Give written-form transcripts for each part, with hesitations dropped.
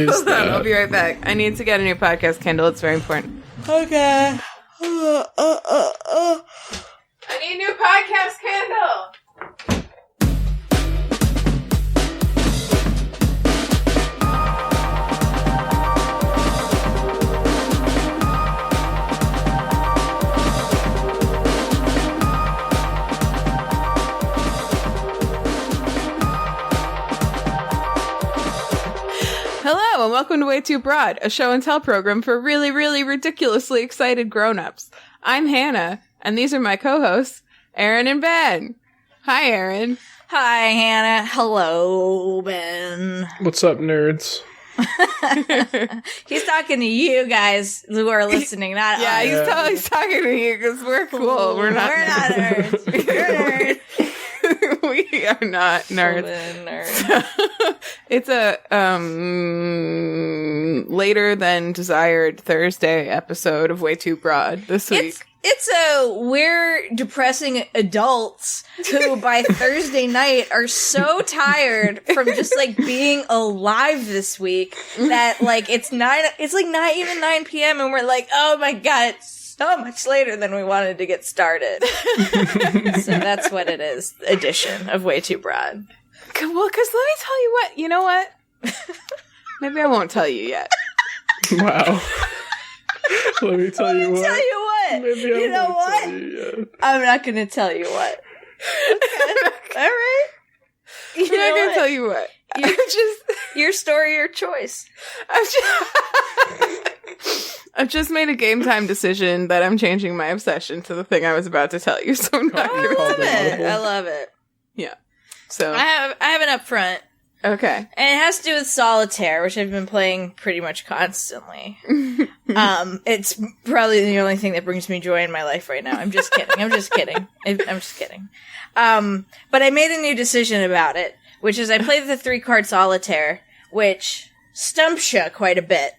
Hold on, I'll be right back. I need to get a new podcast candle. It's very important. Okay. I need a new podcast candle. Hello, and welcome to WayTooBroad, a show and tell program for really, really ridiculously excited grown-ups. I'm Hannah, and these are my co-hosts, Erin and Ben. Hi, Erin. Hi, Hannah. Hello, Ben. What's up, nerds? He's talking to you guys who are listening, not us. He's talking to you because we're cool. We're not nerds. We're nerds. We are not nerds. It's a later than desired Thursday episode of WayTooBroad this week. We're depressing adults who by Thursday night are so tired from just like being alive this week that like it's not even 9 p.m. and we're like, oh my god, it's so much later than we wanted to get started. So that's what it is. Edition of WayTooBroad. Well, because let me tell you what. You know what? Maybe I won't tell you yet. Wow. Let me tell you what. Tell you what. Maybe I won't tell you yet. I'm not going to tell you what. Okay. All right. I'm not going to tell you what. Your story, your choice. I've just made a game time decision that I'm changing my obsession to the thing I was about to tell you. So I'm not going to love it. I love it. Yeah. So I have an upfront. Okay. And it has to do with Solitaire, which I've been playing pretty much constantly. It's probably the only thing that brings me joy in my life right now. I'm just kidding. I'm just kidding. But I made a new decision about it, which is I played the 3-card Solitaire, which stumps you quite a bit.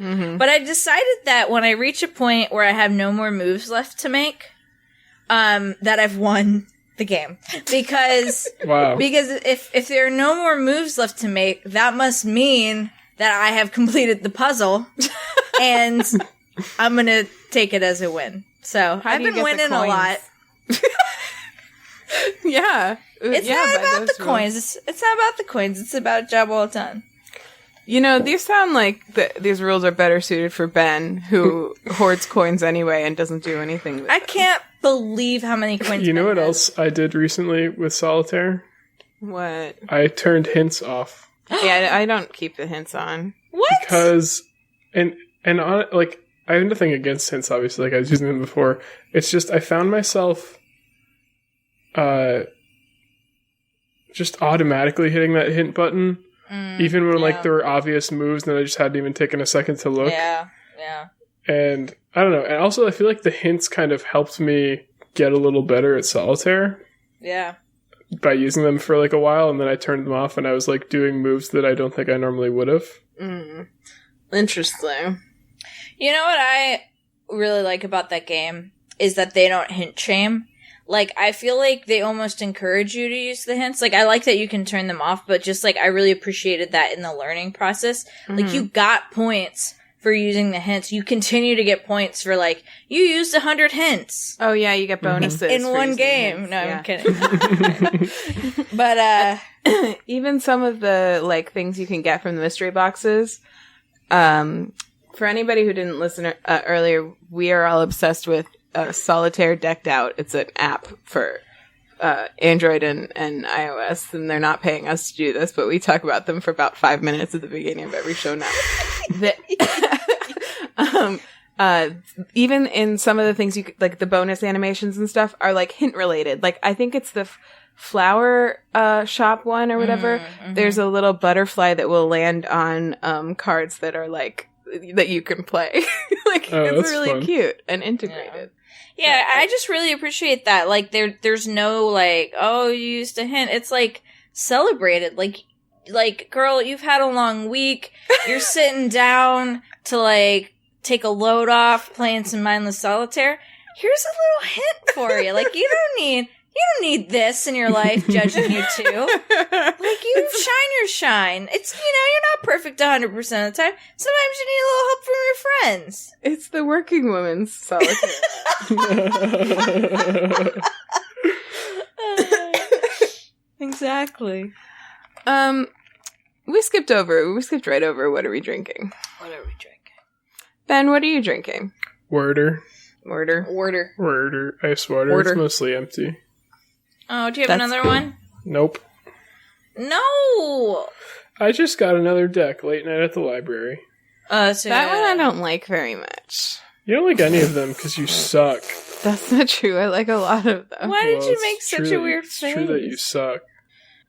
Mm-hmm. But I decided that when I reach a point where I have no more moves left to make, that I've won the game. Because if there are no more moves left to make, that must mean that I have completed the puzzle, and I'm gonna take it as a win. So I've been winning a lot. Yeah. It's not about the coins. It's not about the coins. It's about a job well done. You know, these sound like these rules are better suited for Ben, who hoards coins anyway and doesn't do anything with I them. can't believe how many coins You know Ben what has. else I did recently with Solitaire? What? I turned hints off. Yeah, I don't keep the hints on. What? Because, and on, like, I have nothing against hints, obviously, like I was using them before. It's just, I found myself, just automatically hitting that hint button. Even when, like, there were obvious moves and I just hadn't even taken a second to look. Yeah. And, I don't know. And also, I feel like the hints kind of helped me get a little better at Solitaire. Yeah. By using them for, like, a while, and then I turned them off and I was, like, doing moves that I don't think I normally would have. Interesting. You know what I really like about that game? Is that they don't hint shame. Like, I feel like they almost encourage you to use the hints. Like, I like that you can turn them off, but just, like, I really appreciated that in the learning process. Mm-hmm. Like, you got points for using the hints. You continue to get points for, like, you used 100 hints. Oh, yeah, you get bonuses. In one game. No, yeah. I'm kidding. But, even some of the, like, things you can get from the mystery boxes, for anybody who didn't listen earlier, we are all obsessed with Solitaire Decked Out. It's an app for Android and iOS, and they're not paying us to do this, but we talk about them for about 5 minutes at the beginning of every show now. Even in some of the things you like, the bonus animations and stuff are like hint related. Like, I think it's the flower shop one or whatever. Mm-hmm. There's a little butterfly that will land on cards that are like that you can play. Like, it's really fun. Cute and integrated. Yeah, I just really appreciate that. Like, there's no, like, oh, you used a hint. It's, like, celebrated. Like, girl, you've had a long week. You're sitting down to, like, take a load off playing some mindless solitaire. Here's a little hint for you. Like, you You don't need this in your life, judging you too. Like, you shine your shine. It's, you're not perfect 100% of the time. Sometimes you need a little help from your friends. It's the working woman's Solitaire. Exactly. We skipped right over what are we drinking? What are we drinking? Ben, what are you drinking? Worder. Ice water. It's mostly empty. Oh, do you have another one? Nope. No! I just got another deck late night at the library. So that one I don't like very much. You don't like any of them because you suck. That's not true. I like a lot of them. Why did you make such a weird face? It's true that you suck.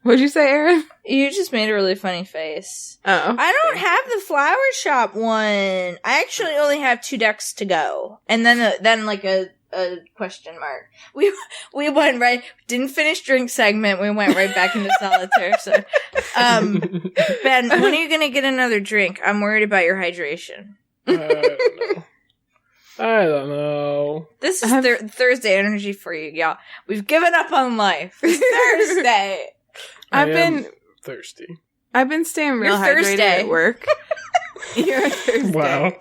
What'd you say, Erin? You just made a really funny face. Oh. I don't have the flower shop one. I actually only have 2 decks to go. And then like a question mark. We went right, didn't finish drink segment. We went right back into Solitaire. So, Ben, when are you going to get another drink? I'm worried about your hydration. I don't know. This is Thursday energy for you, y'all. We've given up on life. It's Thursday. I've been thirsty. I've been staying real hydrated Thursday. at work. You're Thursday. Wow.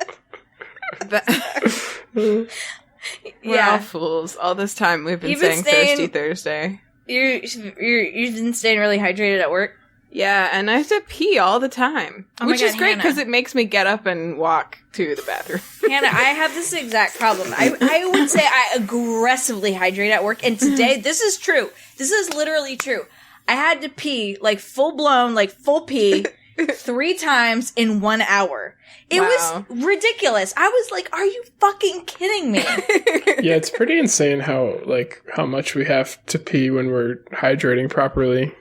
We're all fools. All this time we've been saying Thirsty Thursday. You've been staying really hydrated at work? Yeah, and I have to pee all the time. Which is great because it makes me get up and walk to the bathroom. Hannah, I have this exact problem. I would say I aggressively hydrate at work, and today, this is true. This is literally true. I had to pee, like full-blown, like full pee, 3 times in 1 hour. It was ridiculous. I was like, are you fucking kidding me? Yeah, it's pretty insane how much we have to pee when we're hydrating properly.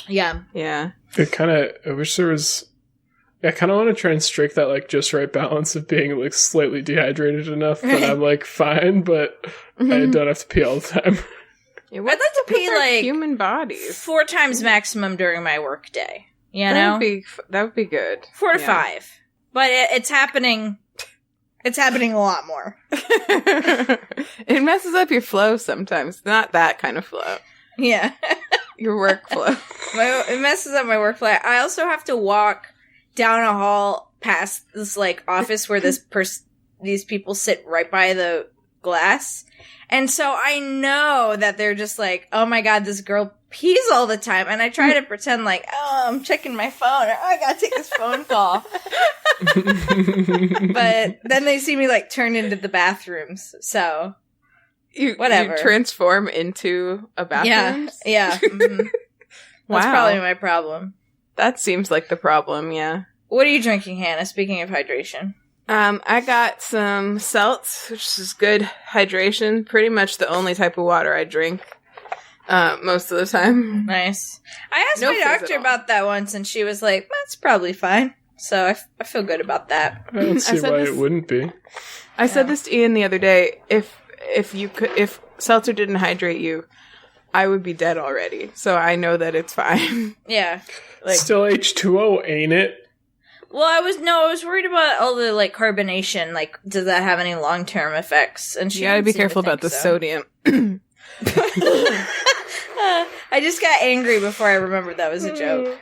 Yeah. Yeah. I wish there was, I kind of want to try and strike that like just right balance of being like slightly dehydrated enough that I'm like fine, but I don't have to pee all the time. I'd like to pee like human bodies 4 times maximum during my work day. You know? That would be good. 4 to 5. But it's happening. It's happening a lot more. It messes up your flow sometimes. Not that kind of flow. Yeah. Your workflow. It messes up my workflow. I also have to walk down a hall past this like office where these people sit right by the glass. And so I know that they're just like, oh my god, this girl pees all the time. And I try to pretend like, oh, I'm checking my phone. Or, oh, I gotta take this phone call. But then they see me like turn into the bathrooms. So whatever. You transform into a bathroom? Yeah. Mm-hmm. That's probably my problem. That seems like the problem, yeah. What are you drinking, Hannah, speaking of hydration? I got some Seltz, which is good hydration. Pretty much the only type of water I drink most of the time. Nice. I asked my doctor about that once, and she was like, that's probably fine. So I feel good about that. I don't see why it wouldn't be. I said this to Ian the other day. If seltzer didn't hydrate you, I would be dead already. So I know that it's fine. Yeah. Still H2O, ain't it? Well, I was worried about all the like carbonation. Like, does that have any long-term effects? And you gotta be careful about the sodium. I just got angry before I remembered that was a joke.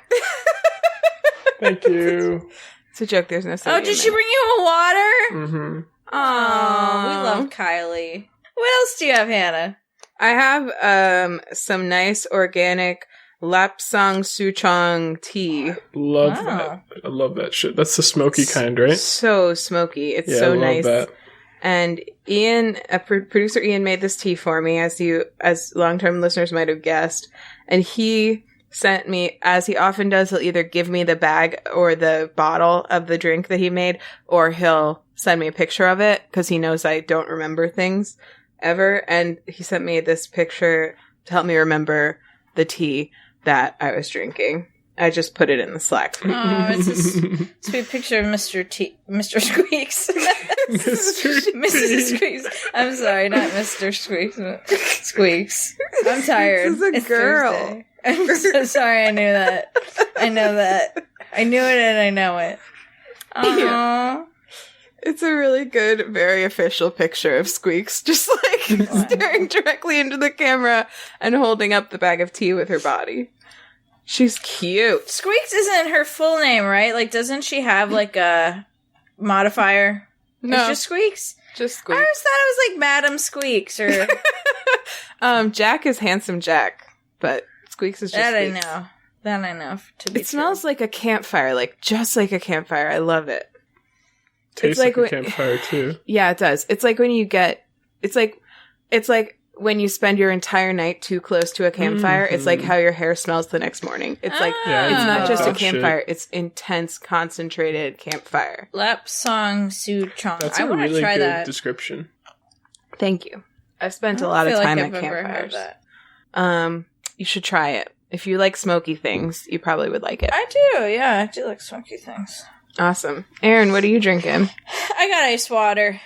Thank you. It's a joke. There's no sodium. Oh, did she bring you a water? Mm-hmm. Oh, we love Kylie. What else do you have, Hannah? I have some nice organic Lapsang Souchong tea. Love that. I love that shit. That's the smoky kind, right? So smoky. It's so nice. That. And Ian, producer Ian, made this tea for me, as long-term listeners might have guessed. And he sent me, as he often does, he'll either give me the bag or the bottle of the drink that he made, or he'll send me a picture of it, because he knows I don't remember things ever. And he sent me this picture to help me remember the tea that I was drinking. I just put it in the Slack. Oh, it's a sweet picture of Mr. Squeaks. Mrs. Squeaks. I'm sorry, not Mr. Squeaks. Squeaks. I'm tired. It's a girl. Thursday. I'm so sorry I knew that. I know that. I knew it and I know it. Aww. Yeah. It's a really good, very official picture of Squeaks. Just like staring directly into the camera and holding up the bag of tea with her body. She's cute. Squeaks isn't her full name, right? Like, doesn't she have, like, a modifier? No. It's just Squeaks? Just I Squeaks. always thought it was, like, Madam Squeaks, or... Jack is Handsome Jack, but Squeaks is just That Squeaks. I know. That I know, to be It smells like a campfire, like, just like a campfire. I love it. Tastes like like a campfire, too. Yeah, it does. It's like when you get... It's like when you spend your entire night too close to a campfire. It's like how your hair smells the next morning. It's like, Yeah, it's not just a that campfire. shit. It's intense, concentrated campfire. Lap Song Su Chong. That's I a want to really try good that. description. Thank you. I've spent I a don't lot of feel like time I've at ever heard campfires. that. You should try it. If you like smoky things, you probably would like it. I do, yeah. I do like smoky things. Awesome. Erin, what are you drinking? I got ice water.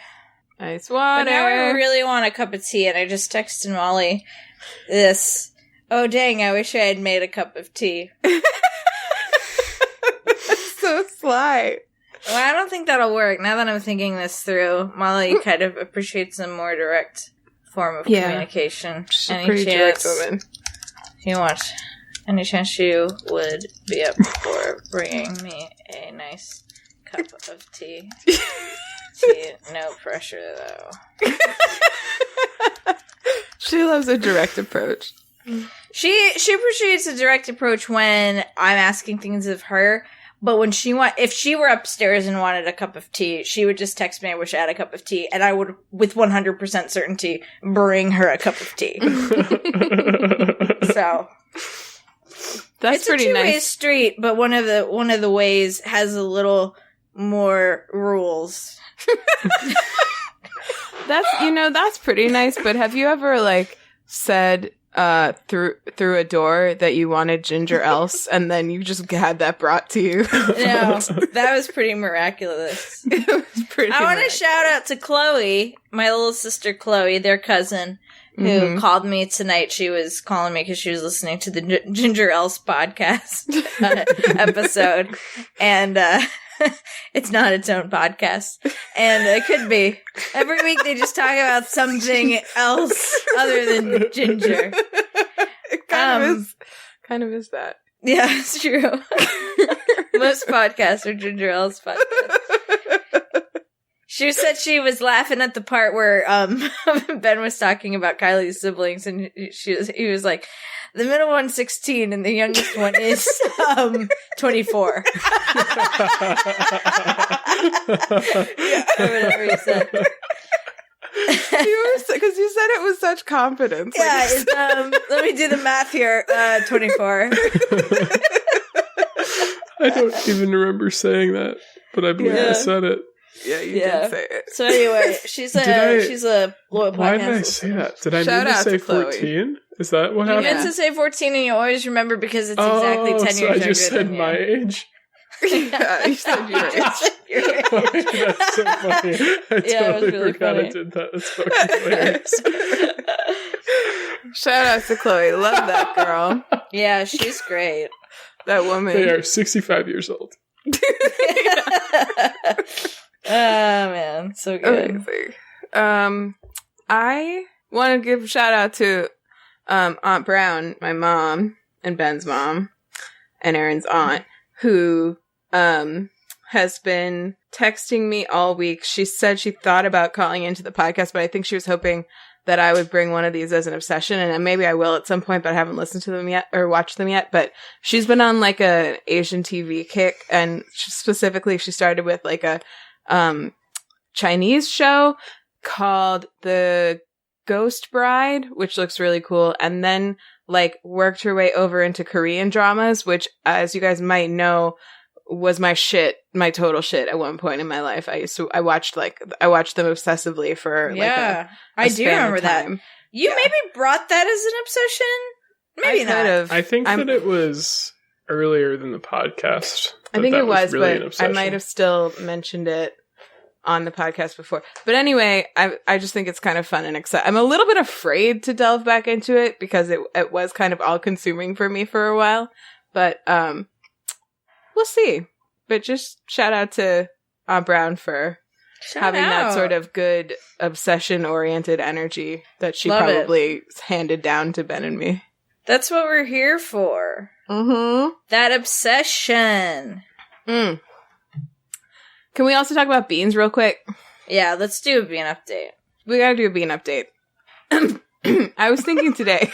Ice water. But now I really want a cup of tea, and I just texted Molly this. Oh, dang, I wish I had made a cup of tea. So sly. Well, I don't think that'll work. Now that I'm thinking this through, Molly kind of appreciates a more direct form of communication. She's a pretty direct woman. You want? Any chance you would be up for bringing me a nice cup of tea? Tea, no pressure, though. She loves a direct approach. She appreciates a direct approach when I'm asking things of her, but when if she were upstairs and wanted a cup of tea, she would just text me, I wish I had a cup of tea, and I would, with 100% certainty, bring her a cup of tea. So That's it's pretty a two-way nice. street, but one of the ways has a little more rules. That's pretty nice, but have you ever said through a door that you wanted ginger else and then you just had that brought to you? No, that was pretty miraculous. It was pretty I want to miraculous. shout out to Chloe, my little sister Chloe, their cousin, who called me tonight. She was calling me because she was listening to the Ginger Else podcast episode. And it's not its own podcast. And it could be. Every week they just talk about something else other than ginger. It kind of is that. Yeah, it's true. Most podcasts are Ginger Else podcasts. She said she was laughing at the part where Ben was talking about Kylie's siblings, and he was like, the middle one's 16 and the youngest one is 24. Yeah, whatever he said. Because you said it with such confidence. Yeah, let me do the math here. 24. I don't even remember saying that, but I believe I said it. Yeah, you did say it. So anyway, she's a loyal podcast. Why did I say that? Did I Shout mean to out say to Chloe. 14? Is that what You happened? meant to say 14 and you always remember because it's exactly 10 years so I younger just said than you. my age? Yeah, you said your age. Your age. That's so funny. I Yeah, it was totally really forgot I funny. did that. That's fucking hilarious. Shout out to Chloe. Love that girl. Yeah, she's great. That woman. They are 65 years old. Oh man, so good. Amazing. I want to give a shout out to Aunt Brown, my mom, and Ben's mom, and Erin's aunt, who has been texting me all week. She said she thought about calling into the podcast, but I think she was hoping that I would bring one of these as an obsession, and maybe I will at some point, but I haven't listened to them yet or watched them yet. But she's been on an Asian TV kick, and specifically she started with a Chinese show called The Ghost Bride, which looks really cool, and then worked her way over into Korean dramas, which, as you guys might know, was my total shit at one point in my life. I watched them obsessively for I do remember that. You maybe brought that as an obsession? Maybe not. I think that it was earlier than the podcast. I think it was, really but I might have still mentioned it on the podcast before. But anyway, I just think it's kind of fun and exciting. I'm a little bit afraid to delve back into it because it was kind of all consuming for me for a while. But we'll see. But just shout out to Aunt Brown for having that sort of good obsession-oriented energy that she Love probably handed down to Ben and me. That's what we're here for. Mm-hmm. That obsession. Mm. Can we also talk about beans real quick? Yeah, let's do a bean update. We gotta do a bean update. I was thinking today.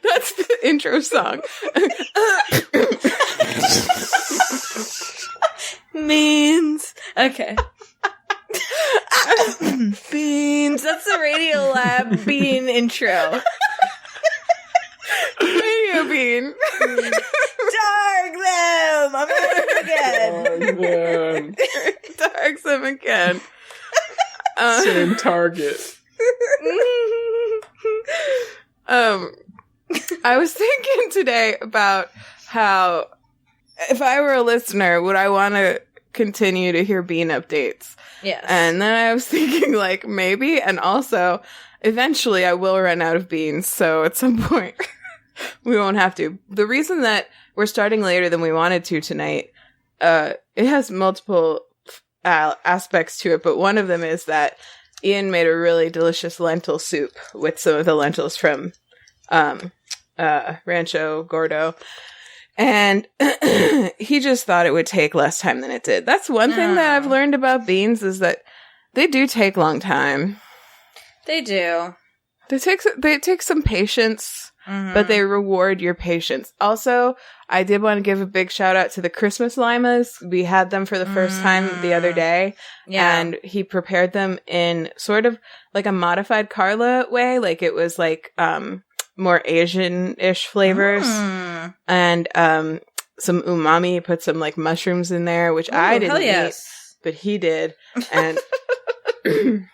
That's the intro song. Beans. Okay. Beans. That's the Radio Lab bean intro. Radio bean. Dark them. I'm at it again. Dark them again. Same target. I was thinking today about how if I were a listener, would I want to continue to hear bean updates? Yes. And then I was thinking, like, maybe, and also, eventually I will run out of beans, so at some point, we won't have to. The reason that we're starting later than we wanted to tonight, it has multiple aspects to it, but one of them is that Ian made a really delicious lentil soup with some of the lentils from Rancho Gordo. And he just thought it would take less time than it did. That's one thing that I've learned about beans is that they do take long time. They do. They take some patience, but they reward your patience. Also, I did want to give a big shout out to the Christmas limas. We had them for the first time the other day. Yeah. And he prepared them in sort of like a modified Carla way. Like it was like, more Asian-ish flavors. And, some umami, put some like mushrooms in there, which I didn't eat, but he did. And, and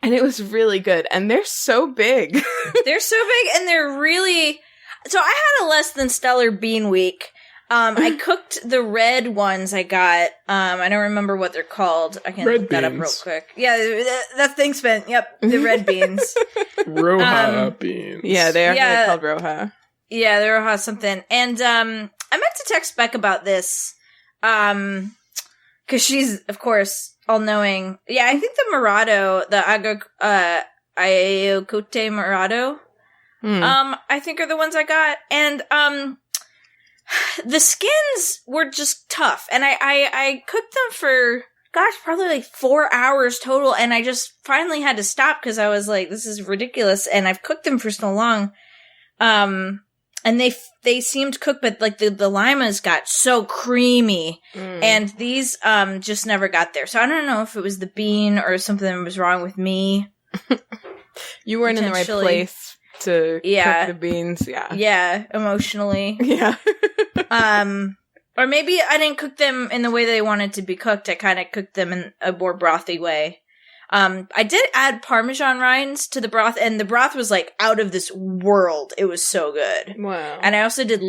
it was really good. And they're so big. They're so big and they're really... So I had a less than stellar bean week. I cooked the red ones I got. I don't remember what they're called. I can look that up real quick. Yeah, that thing spent. Yep, the red beans. Roja beans. Yeah, they're called Roja. Yeah, they're Roja something. And I meant to text Beck about this. Because she's, of course, all-knowing. Yeah, I think the Morado, the Ayacote Morado, I think are the ones I got. And the skins were just tough. And I cooked them for, probably like 4 hours total. And I just finally had to stop because I was like, this is ridiculous. And I've cooked them for so long. And they seemed cooked, but like the limas got so creamy. And these just never got there. So I don't know if it was the bean or something was wrong with me. You weren't in the right place to cook the beans. Yeah, emotionally. Yeah. Or maybe I didn't cook them in the way they wanted to be cooked. I kind of cooked them in a more brothy way. I did add Parmesan rinds to the broth, and the broth was like out of this world. It was so good. Wow. And I also did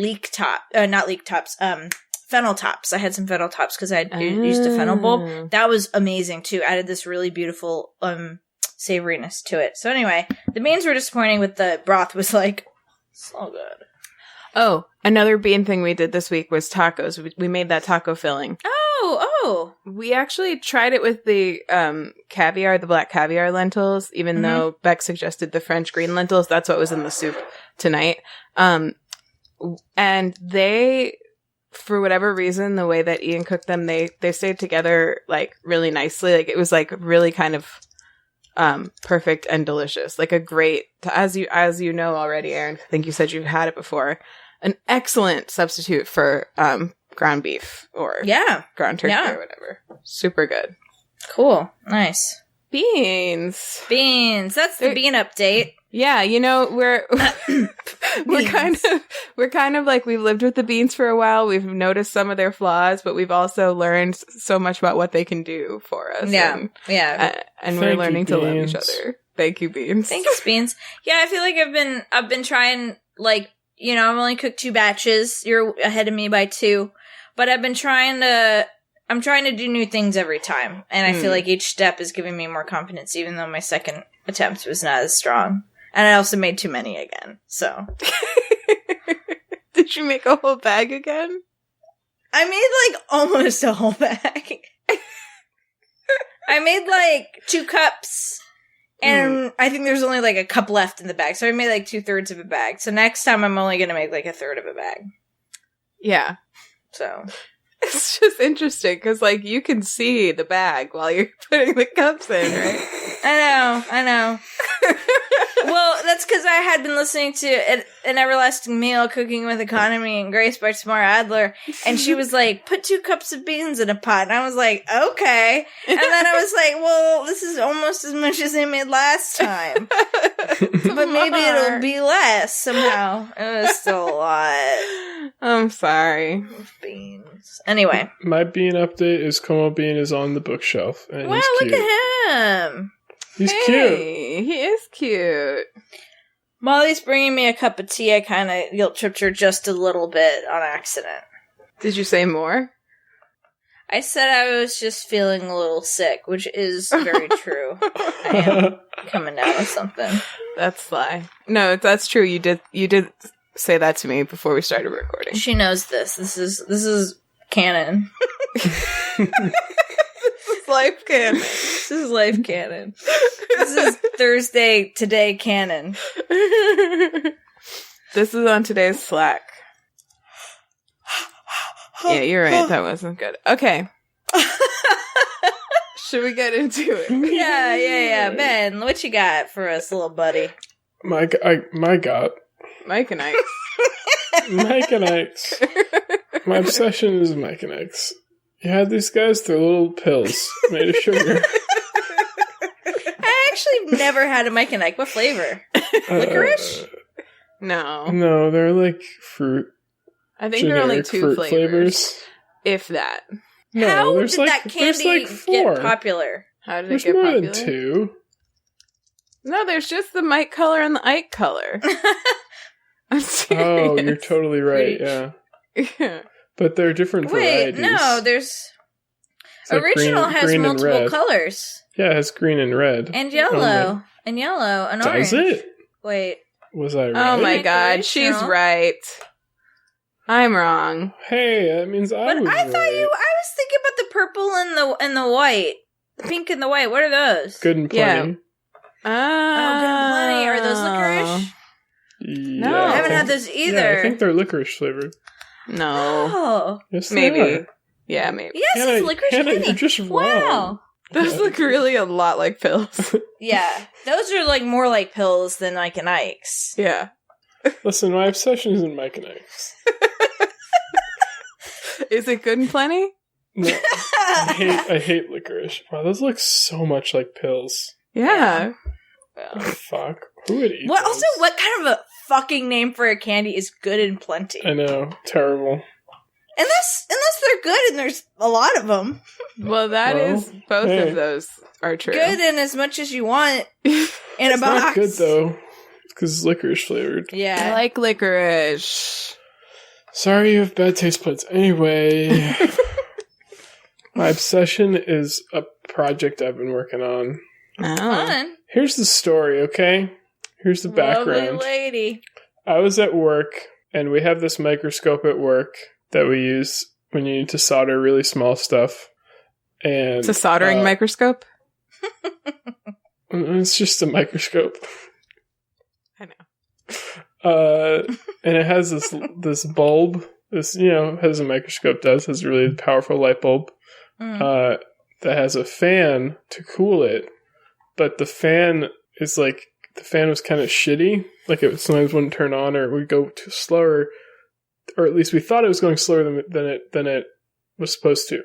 fennel tops. I had some fennel tops because I used a fennel bulb. That was amazing too. Added this really beautiful, savoriness to it. So anyway, the beans were disappointing, but the broth was like so good. Oh, another bean thing we did this week was tacos. We made that taco filling. Oh. We actually tried it with the caviar, the black caviar lentils, even though Beck suggested the French green lentils. That's what was in the soup tonight. And they, for whatever reason, the way that Ian cooked them, they stayed together like really nicely. Like it was like really kind of perfect and delicious. Like a great, as you know already, Erin, I think you said you've had it before, an excellent substitute for ground beef or ground turkey or whatever. Super good. Cool. Nice. Beans. That's the bean update. Yeah, you know, we're kind of like we've lived with the beans for a while. We've noticed some of their flaws, but we've also learned so much about what they can do for us. Yeah. And we're learning to love each other. Thank you, Beans. Thanks, Beans. Yeah, I feel like I've been trying, like, you know, I've only cooked 2 batches. You're ahead of me by 2. But I'm trying to do new things every time. And I feel like each step is giving me more confidence, even though my second attempt was not as strong. And I also made too many again, so. Did you make a whole bag again? I made, like, almost a whole bag. I made, like, 2 cups, and I think there's only, like, a cup left in the bag, so I made, like, 2/3 of a bag. So next time I'm only gonna make, like, 1/3 of a bag. Yeah. So... It's just interesting, because, like, you can see the bag while you're putting the cups in, right? I know. Well, that's because I had been listening to An Everlasting Meal, Cooking with Economy and Grace by Tamara Adler, and she was like, put 2 cups of beans in a pot, and I was like, okay. And then I was like, well, this is almost as much as I made last time. But maybe it'll be less somehow. It was still a lot. I'm sorry. Beans. Anyway. My bean update is Como Bean is on the bookshelf. And wow, he's cute. look at him. He's Hey, cute. he is cute. Molly's bringing me a cup of tea. I kind of guilt-tripped her just a little bit on accident. Did you say more? I said I was just feeling a little sick, which is very true. I am coming down with something. That's sly. No, that's true. You did say that to me before we started recording. She knows this. This is canon. Life canon. This is life canon. This is Thursday today canon. This is on today's Slack. Yeah, you're right. That wasn't good. Okay. Should we get into it? Yeah. Ben, what you got for us, little buddy? My God. Mike and Ike's. Mike and Ike's. My obsession is Mike and Ike's. You had these guys, they're little pills made of sugar. I actually never had a Mike and Ike. What flavor? Licorice? No. No, they're like fruit. I think there are only 2 fruit flavors. If that. No, How there's did like, that candy there's like 4. get popular? How did There's it get more popular? than 2. No, there's just the Mike color and the Ike color. I'm serious. Oh, you're totally right, Preach. Yeah. But they're different Wait, varieties. no, there's... It's like Original has green and multiple red. colors. Yeah, it has green and red. And yellow. And yellow. And orange. Does it? Wait. Was I right? Oh my Right? god, she's right. I'm wrong. Hey, that means I But was I thought right. I was thinking about the purple and the white. The pink and the white. What are those? Good and plenty. Oh, good and plenty. Are those licorice? Yeah, No. I haven't think- had those either. Yeah, I think they're licorice flavored. No. Oh. Yes, they Maybe. are. Yeah, maybe. Yes, Hannah, it's licorice Hannah, candy. you're just wrong. Wow. Those look really a lot like pills. Yeah. Those are like more like pills than like an Ike's. Yeah. Listen, my obsession isn't Mike and Ike's. Is it good and plenty? No, I hate licorice. Wow, those look so much like pills. Yeah. Oh, fuck. Who would eat What those? also what kind of a fucking name for a candy is good and plenty? I know. Terrible. Unless they're good and there's a lot of them. Well, that Well, is both hey. of those are true. Good and as much as you want in a It's box. not good, though. Because it's licorice flavored. Yeah. I like licorice. Sorry you have bad taste buds. Anyway, my obsession is a project I've been working on. Oh. Fun. Here's the story, okay? Here's the background. Lovely lady. I was at work, and we have this microscope at work that we use when you need to solder really small stuff. And It's a soldering microscope? It's just a microscope. I know. And it has this bulb. This, as a microscope does, has a really powerful light bulb. Mm. That has a fan to cool it. But the fan was kind of shitty. Like it sometimes wouldn't turn on, or it would go too slower, or at least we thought it was going slower than it was supposed to.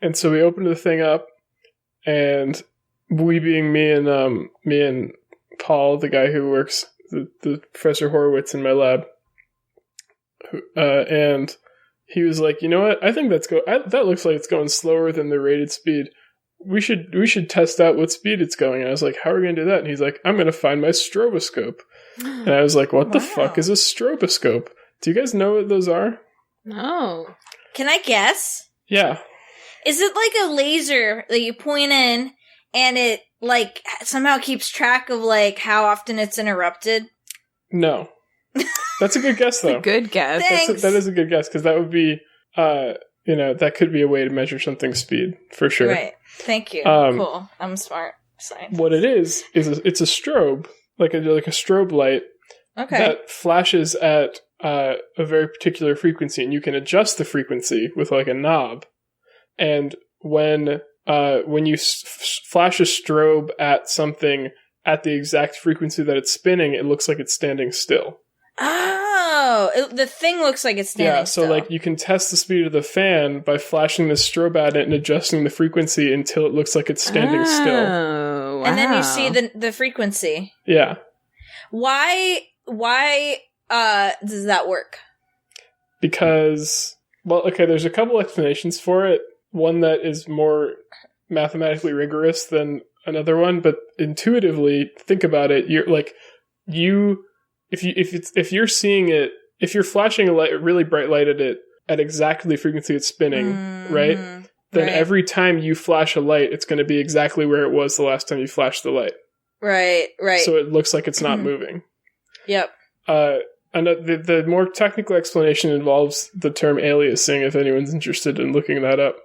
And so we opened the thing up, and we being me and Paul, the guy who works, the Professor Horowitz in my lab, and he was like, you know what? I think that looks like it's going slower than the rated speed. We should test out what speed it's going. And I was like, how are we going to do that? And he's like, I'm going to find my stroboscope. And I was like, what the fuck is a stroboscope? Do you guys know what those are? No. Can I guess? Yeah. Is it like a laser that you point in and it like somehow keeps track of like how often it's interrupted? No. That's a good guess, though. Good guess. Thanks. That is a good guess, because that would be that could be a way to measure something's speed for sure. Right. Thank you. Cool. I'm smart. Science. What it is it's a strobe, like a strobe light that flashes at a very particular frequency, and you can adjust the frequency with like a knob. And when you flash a strobe at something at the exact frequency that it's spinning, it looks like it's standing still. Oh, the thing looks like it's standing still. So like you can test the speed of the fan by flashing the strobe at it and adjusting the frequency until it looks like it's standing still. Wow. And then you see the frequency. Yeah. Why does that work? Because, there's a couple explanations for it. One that is more mathematically rigorous than another one, but intuitively, think about it. You're like, if you're seeing it, if you're flashing a really bright light at it at exactly the frequency it's spinning, right? Then every time you flash a light, it's going to be exactly where it was the last time you flashed the light. Right. So it looks like it's not moving. Yep. And the more technical explanation involves the term aliasing, if anyone's interested in looking that up.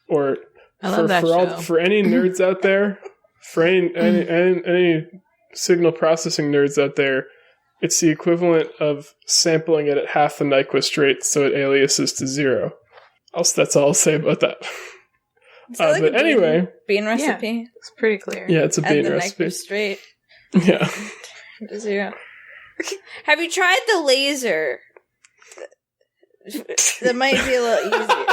Or for any nerds out there, for any signal processing nerds out there, it's the equivalent of sampling it at half the Nyquist rate, so it aliases to 0. That's all I'll say about that. But anyway, bean recipe. Yeah, it's pretty clear. Yeah, it's a bean recipe. Nyquist rate. Yeah. To 0. Have you tried the laser? That might be a little easier.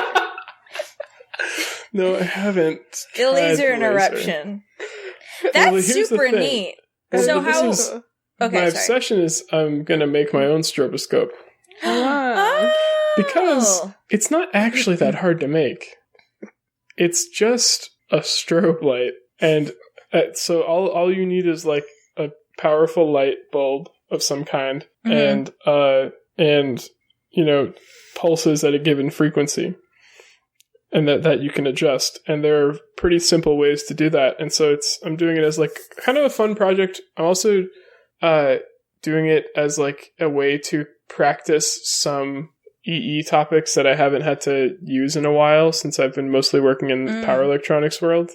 No, I haven't. The laser interruption. That's super neat. So how? My obsession is I'm going to make my own stroboscope. Because it's not actually that hard to make. It's just a strobe light. And so all you need is like a powerful light bulb of some kind and pulses at a given frequency. And that you can adjust. And there are pretty simple ways to do that. And so I'm doing it as like kind of a fun project. I'm also doing it as like a way to practice some EE topics that I haven't had to use in a while since I've been mostly working in the power electronics world.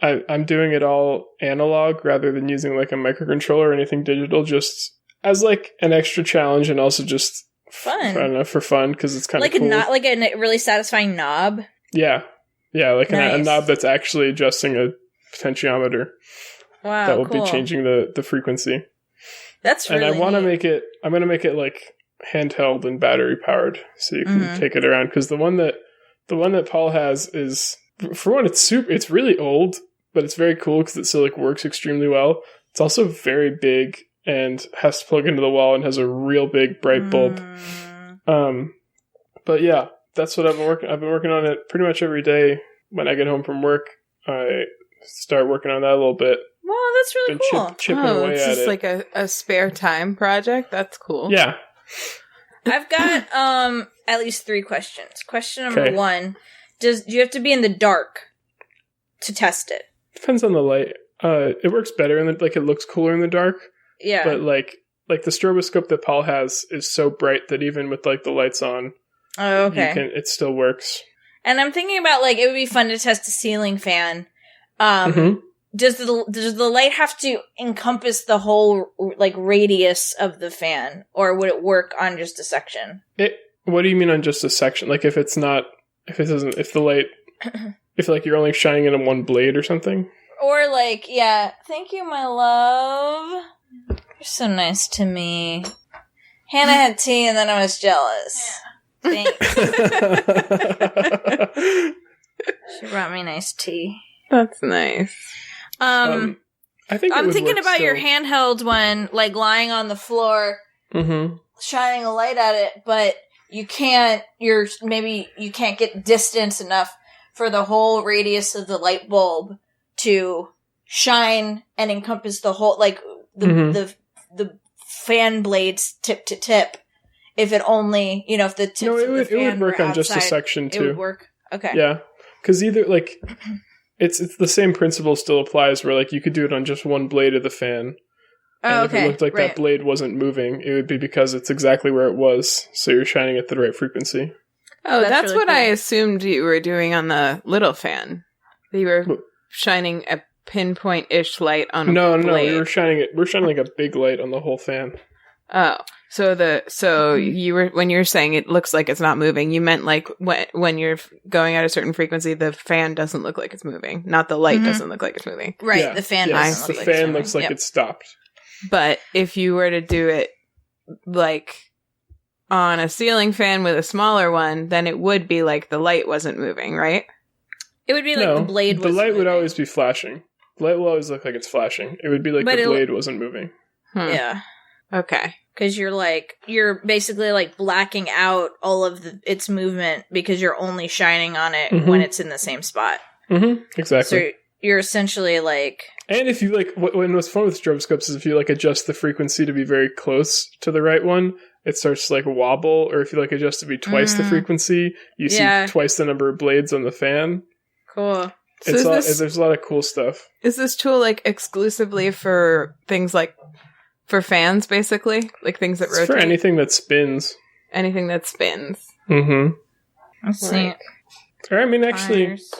I'm doing it all analog rather than using like a microcontroller or anything digital, just as like an extra challenge and also just fun. I don't know, for fun, because it's kind of like cool. not like a really satisfying knob. Yeah, like nice. a knob that's actually adjusting a potentiometer. Wow, that will cool. be changing the frequency. That's really. And I want to neat. make it. I'm going to make it like handheld and battery powered, so you can take it around. Because the one that Paul has is, for one, it's really old, but it's very cool because it still like works extremely well. It's also very big and has to plug into the wall and has a real big bright bulb. But yeah, that's what I've been working on it pretty much every day. When I get home from work, I start working on that a little bit. Wow, that's really cool. Chipping away it's at just it. like a spare time project. That's cool. Yeah. I've got at least 3 questions. Question number 1: do you have to be in the dark to test it? Depends on the light. It works better and it looks cooler in the dark. Yeah. But like the stroboscope that Paul has is so bright that even with like the lights on, it still works. And I'm thinking about like it would be fun to test a ceiling fan. Does the light have to encompass the whole like radius of the fan, or would it work on just a section? What do you mean on just a section? Like if the light, if like you're only shining it on one blade or something? Or like, yeah, thank you, my love. You're so nice to me. Hannah had tea and then I was jealous. Yeah. Thanks. She brought me nice tea. That's nice. I think I'm thinking about your handheld one, like lying on the floor, shining a light at it, but you can't get distance enough for the whole radius of the light bulb to shine and encompass the whole, like the fan blades tip to tip. If it only, if the tips of the fan it would work were on outside, just a section too. It would work. Okay. Yeah, because either like it's the same principle still applies where like you could do it on just one blade of the fan. And if it looked like that blade wasn't moving, it would be because it's exactly where it was, so you're shining at the right frequency. Oh, that's really what cool. I assumed you were doing on the little fan. You were shining a pinpoint-ish light on a No, blade. we were shining it. We're shining like a big light on the whole fan. Oh, so you were, when you're saying it looks like it's not moving, you meant like when you're going at a certain frequency, the fan doesn't look like it's moving, not the light doesn't look like it's moving. Right, Yeah, the fan yes, doesn't the look like fan it's moving. looks like Yep. it stopped. But if you were to do it like on a ceiling fan with a smaller one, then it would be like the light wasn't moving, right? It would be like the blade was The light would moving. always be flashing. The light will always look like it's flashing. It would be like But the blade wasn't moving. Yeah. Okay. Because you're basically like blacking out all of its movement because you're only shining on it when it's in the same spot. Mm-hmm. Exactly. So you're essentially like... And if you like, what's fun with stroboscopes is if you like adjust the frequency to be very close to the right one, it starts to like wobble. Or if you like adjust to be twice the frequency, you see twice the number of blades on the fan. Cool. So There's a lot of cool stuff. Is this tool like exclusively for things like for fans, basically? Like things that It's rotate? for anything that spins. Anything that spins. Mm-hmm. Let's see. Or I mean, actually, Tires.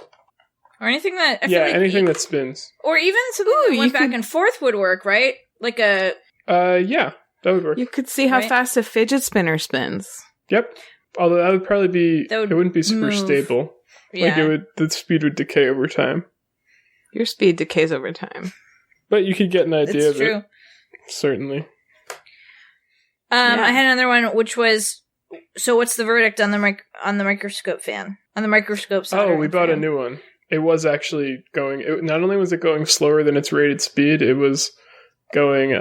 Or anything that... I feel like anything that spins. Or even something that went back and forth would work, right? Like a... Yeah, that would work. You could see how Right. fast a fidget spinner spins. Yep. Although that would probably be... That would it wouldn't be super move. stable. Yeah. Like the speed would decay over time. Your speed decays over time. But you could get an idea It's of true. it. Certainly. I had another one, which was... So what's the verdict on the microscope fan? On the microscope Oh, soldering we bought a fan? new one. It was actually going... not only was it going slower than its rated speed, it was going...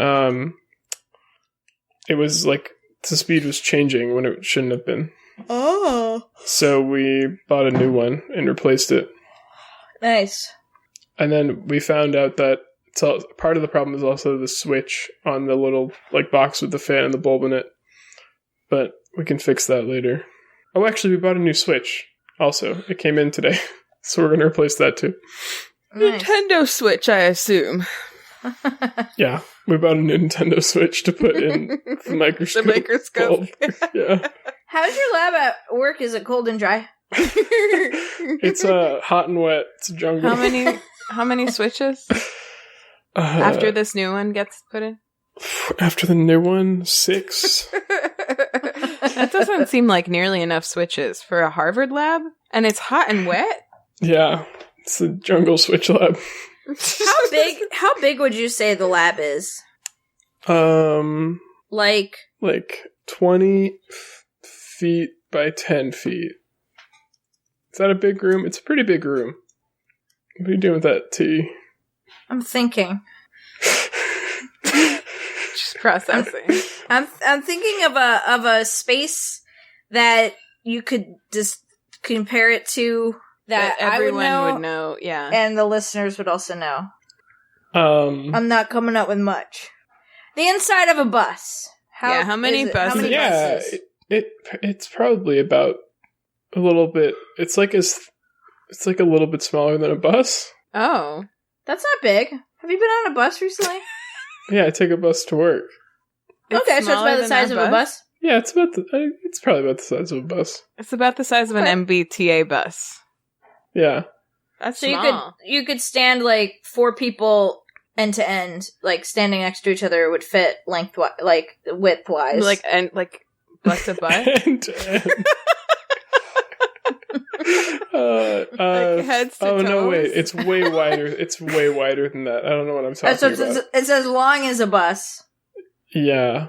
it was like... The speed was changing when it shouldn't have been. Oh. So we bought a new one and replaced it. Nice. And then we found out that part of the problem is also the switch on the little like box with the fan and the bulb in it. But we can fix that later. Oh, actually, we bought a new switch. Also, it came in today, so we're going to replace that too. Nice. Nintendo Switch, I assume. Yeah, we bought a new Nintendo Switch to put in the microscope. The microscope. bulb. Yeah, How's your lab at work? Is it cold and dry? it's hot and wet. It's a jungle. How many switches after this new one gets put in? After the new one, 6. That doesn't seem like nearly enough switches for a Harvard lab, and it's hot and wet. Yeah, it's the jungle switch lab. How big would you say the lab is? Like 20 feet by 10 feet. Is that a big room? It's a pretty big room. What are you doing with that tea? I'm thinking. Just processing. I'm thinking of a space that you could just compare it to that everyone I would know. Yeah, and the listeners would also know. I'm not coming up with much. The inside of a bus. How many buses? How many buses? It's probably about a little bit. It's like a little bit smaller than a bus. Oh, That's not big. Have you been on a bus recently? Yeah, I take a bus to work. Okay, so it's smaller about the than size our of a bus? Yeah, it's probably about the size of a bus. It's about the size of an MBTA bus. Yeah. That's So small. you could stand like 4 people end to end, like standing next to each other would fit lengthwise, like widthwise. like butt to butt. And Like heads to oh no, toes? wait! It's way wider. It's way wider than that. I don't know what I'm talking so about. it's as long as a bus. Yeah,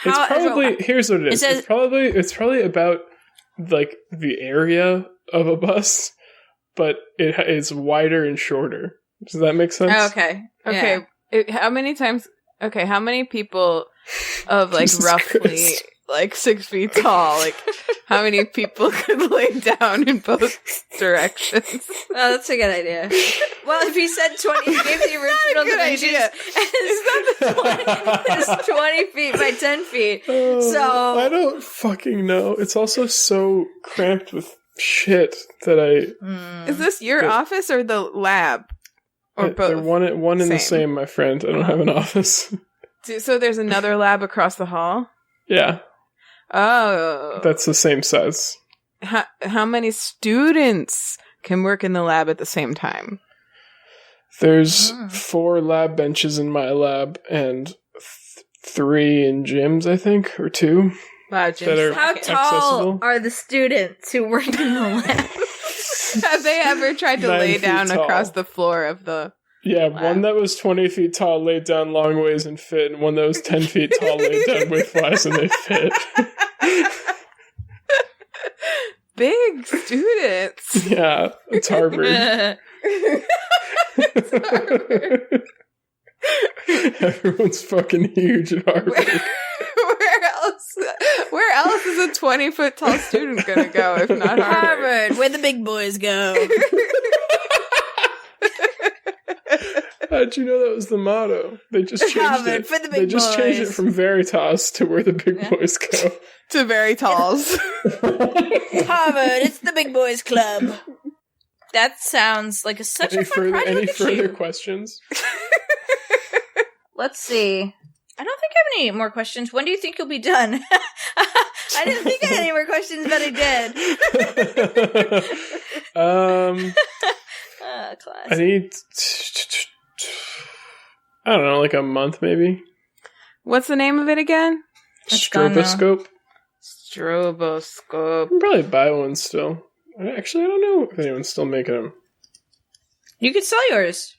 it's How- probably. Here's what it is. says- It's probably about like the area of a bus, but it is wider and shorter. Does that make sense? Oh, okay. Okay, how many people of like Jesus roughly Christ. like 6 feet tall, like how many people could lay down in both directions? Oh, that's a good idea. Well, if he said 20, he gave the original good dimensions. idea. It's 20 feet by 10 feet. Oh, So- I don't fucking know. It's also so cramped with shit that I. Is this your Good. office or the lab? Or They're both? one in the Same. same, my friend. I don't have an office. So there's another lab across the hall? Yeah, Oh. that's the same size. how many students can work in the lab at the same time? There's 4 lab benches in my lab and 3 in Jim's, I think, or 2. Wow, Jim's How tall are the students who work in the lab? Have they ever tried to 9 lay feet down tall. across the floor of the... Yeah, lab? one that was 20 feet tall laid down long ways and fit, and one that was 10 feet tall laid down widthwise and they fit. Big students. Yeah, it's Harvard. Everyone's fucking huge at Harvard. Where else is a 20-foot tall student gonna go if not Harvard? Harvard, where the big boys go. How'd you know that was the motto? They just changed Harvard, it. for the big They just changed it boys. from Veritas to where the big boys go. To very talls. Harvard, it's the big boys club. That sounds like such a fun project. Any Look at further you. questions? Let's see. I don't think I have any more questions. When do you think you'll be done? I didn't think I had any more questions, but I did. Class. I need, I don't know, like a month maybe. What's the name of it again? It's gone now. Stroboscope. Stroboscope. I can probably buy one still. Actually, I don't know if anyone's still making them. You could sell yours.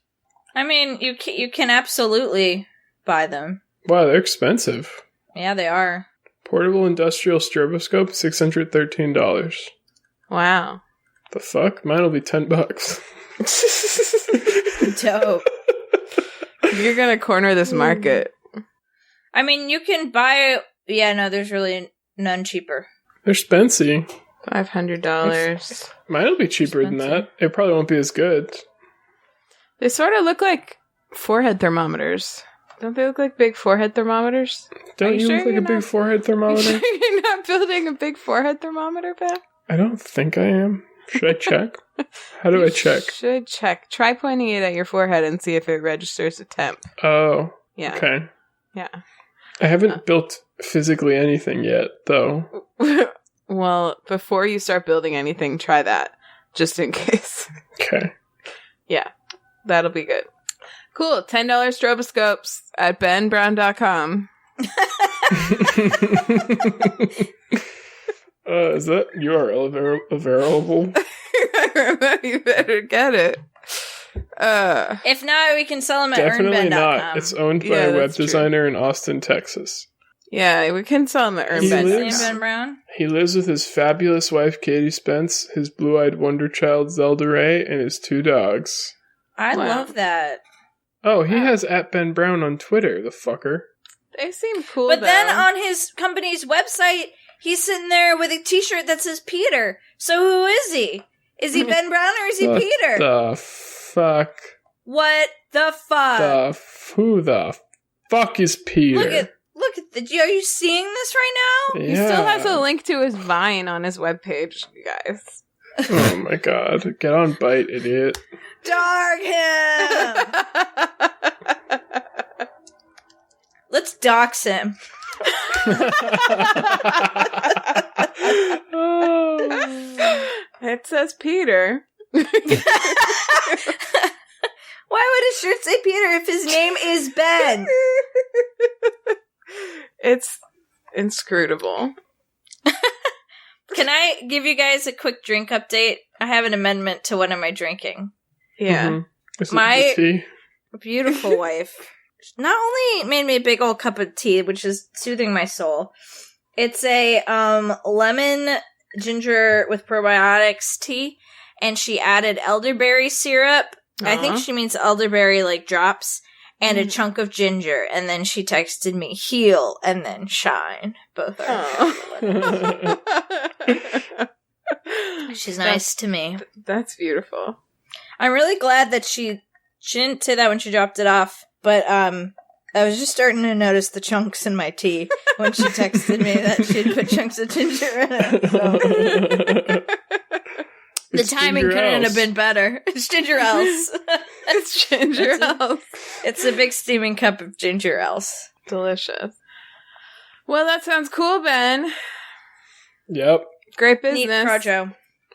I mean, you can absolutely buy them. Wow, they're expensive. Yeah, they are. Portable industrial stroboscope, $613. Wow. The fuck? Mine will be $10. Dope. You're gonna corner this market. I mean, you can buy... Yeah, no, there's really none cheaper. They're spency. $500. Mine will be cheaper than that. It probably won't be as good. They sort of look like forehead thermometers. Don't they look like big forehead thermometers? Don't you sure look like you're a big not- forehead thermometer? You're not building a big forehead thermometer, Ben? I don't think I am. Should I check? How do I check? Should check. Try pointing it at your forehead and see if it registers a temp. Oh, Yeah. okay. Yeah. I haven't built physically anything yet, though. Well, before you start building anything, try that. Just in case. Okay. Yeah. That'll be good. Cool. $10 stroboscopes at benbrown.com. Is that URL available? You better get it. If not, we can sell them at Definitely earnbed.com. not. It's owned by Yeah, a web that's true. designer in Austin, Texas. Yeah, we can sell them at He Name lives- earnbed.com. Ben Brown? He lives with his fabulous wife, Katie Spence, his blue-eyed wonder child, Zelda Ray, and his 2 dogs. I Wow. love that. Oh, he has @BenBrown on Twitter, the fucker. They seem cool, But then though. on his company's website, he's sitting there with a t-shirt that says Peter. So who is he? Is he Ben Brown or is he Peter? The fuck? What the fuck? Who the fuck is Peter? Look at the... Are you seeing this right now? Yeah. He still has a link to his Vine on his webpage, you guys. Oh my god. Get on Bite, idiot. Dog him! Let's dox him. Oh. It says Peter. Why would his shirt say Peter if his name is Ben? It's inscrutable. Can I give you guys a quick drink update? I have an amendment to what am I drinking. Yeah. Mhm. Is it My- the tea? Beautiful wife not only made me a big old cup of tea, which is soothing my soul. It's a lemon ginger with probiotics tea, and she added elderberry syrup. I think Aw. she means elderberry like drops, and a chunk of ginger. And then she texted me heal and then shine. Both are. Aw. She's nice to me. That's beautiful. I'm really glad that she didn't say that when she dropped it off, but I was just starting to notice the chunks in my tea when she texted me that she'd put chunks of ginger in it. So. The It's timing ginger couldn't ales. have been better. It's ginger else. It's ginger ale. It's a big steaming cup of ginger else. Delicious. Well, that sounds cool, Ben. Yep. Great business. Neat projo.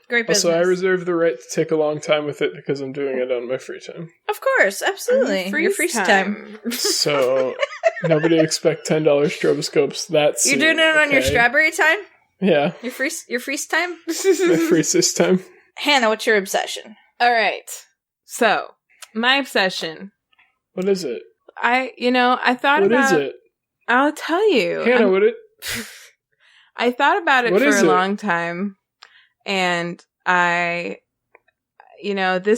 Great business. Also, I reserve the right to take a long time with it because I'm doing it on my free time. Of course, absolutely. Your free time. So, nobody expect $10 stroboscopes. That's You're doing it on your strawberry time? Yeah. Your free time? My free system. Hannah, what's your obsession? All right. So, my obsession. What is it? I thought about... What is it? I'll tell you. Hannah, I thought about it What for is a it? long time, and this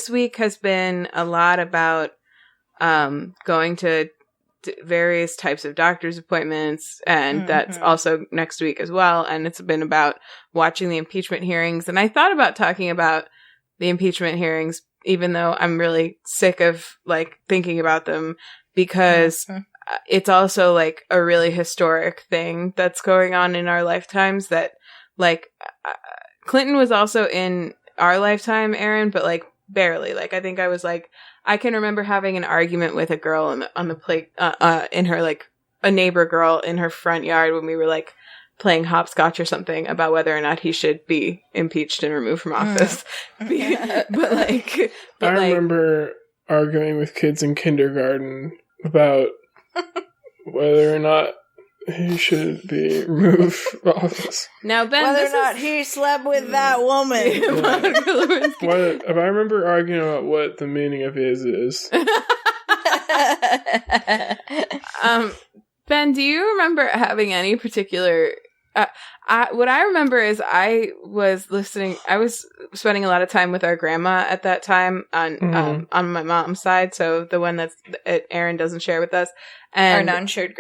week has been a lot about going to various types of doctor's appointments, and that's also next week as well, and it's been about watching the impeachment hearings, and I thought about talking about the impeachment hearings, even though I'm really sick of, like, thinking about them, because it's also, like, a really historic thing that's going on in our lifetimes that, like, Clinton was also in our lifetime, Erin, but, like, barely. Like, I think I was, like, I can remember having an argument with a girl on the play, in her, like, a neighbor girl in her front yard when we were, like, playing hopscotch or something about whether or not he should be impeached and removed from office. I remember arguing with kids in kindergarten about whether or not he should be removed from office. Now, Ben, whether or not he slept with that woman. If I remember arguing about what the meaning of his is. Ben, do you remember having any particular... what I remember is I was spending a lot of time with our grandma at that time on my mom's side, so the one that's Erin doesn't share with us. And our non-shared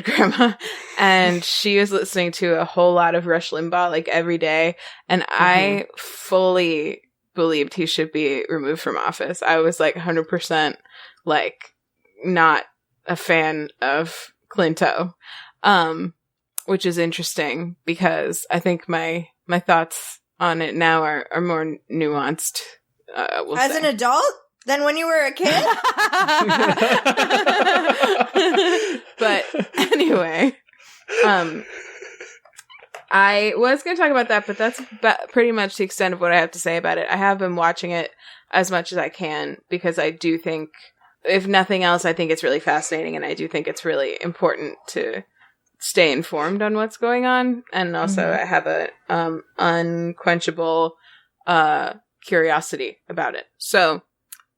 grandma. And she was listening to a whole lot of Rush Limbaugh, like, every day, and I fully believed he should be removed from office. I was, like, 100%, like, not a fan of Clinto. Which is interesting because I think my thoughts on it now are more nuanced. As an adult than when you were a kid? But anyway, I was going to talk about that, but that's pretty much the extent of what I have to say about it. I have been watching it as much as I can because I do think, if nothing else, I think it's really fascinating, and I do think it's really important to stay informed on what's going on, and also I have a unquenchable curiosity about it. So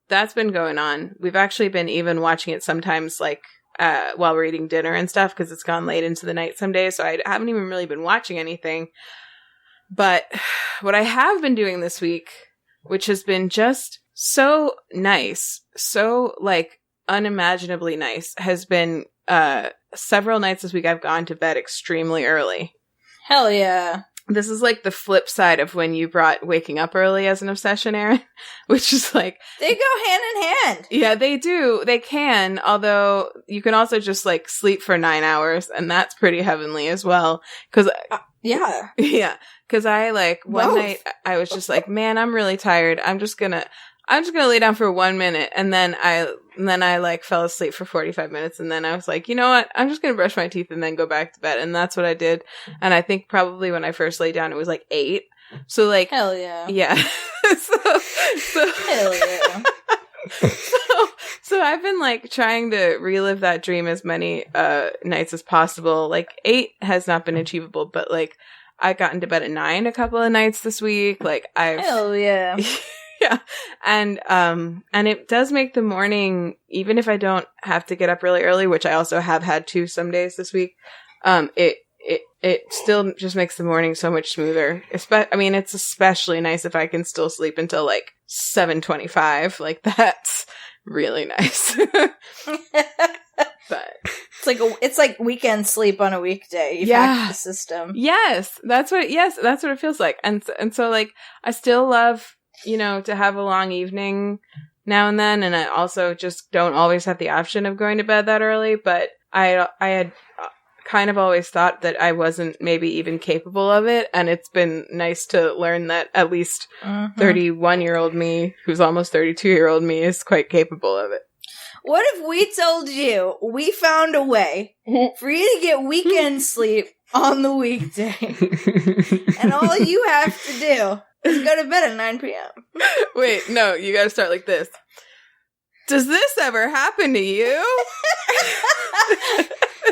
that's been going on. We've actually been even watching it sometimes, like while we're eating dinner and stuff, because it's gone late into the night some days, so I haven't even really been watching anything. But what I have been doing this week, which has been just so nice, so, like, unimaginably nice, has been several nights this week I've gone to bed extremely early. Hell yeah. This is, like, the flip side of when you brought waking up early as an obsession, Erin, which is, like... They go hand in hand. Yeah, they do. They can, although you can also just, like, sleep for 9 hours, and that's pretty heavenly as well. Because... yeah. Yeah. Because I, like, one night, I was just like, man, I'm really tired. I'm just gonna lay down for 1 minute, and then I like fell asleep for 45 minutes, and then I was like, you know what? I'm just gonna brush my teeth and then go back to bed, and that's what I did. And I think probably when I first laid down, it was like 8. So, like, hell yeah, yeah. so hell yeah. So I've been, like, trying to relive that dream as many nights as possible. Like, 8 has not been achievable, but, like, I got into bed at 9 a couple of nights this week. Like, hell yeah. Yeah. And it does make the morning, even if I don't have to get up really early, which I also have had to some days this week, it still just makes the morning so much smoother. I mean, it's especially nice if I can still sleep until, like, 7:25. Like, that's really nice. But it's like weekend sleep on a weekday. You've hacked the system. Yes, that's what it feels like. And so, like, I still love, you know, to have a long evening now and then, and I also just don't always have the option of going to bed that early, but I had kind of always thought that I wasn't maybe even capable of it, and it's been nice to learn that at least 31-year-old me, who's almost 32-year-old me, is quite capable of it. What if we told you we found a way for you to get weekend sleep on the weekday. And all you have to do is go to bed at 9 p.m. Wait, no, you gotta start like this. Does this ever happen to you?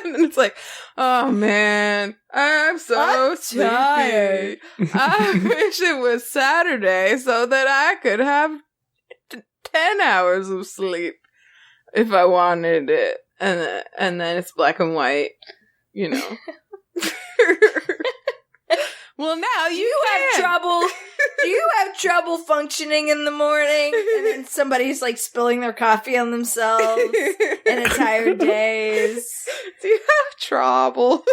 And then it's like, oh man, I'm so tired. I wish it was Saturday so that I could have 10 hours of sleep if I wanted it. And then it's black and white, you know. Well, now you have trouble. Do you have trouble functioning in the morning? And then somebody's like spilling their coffee on themselves and tired days. Do you have trouble?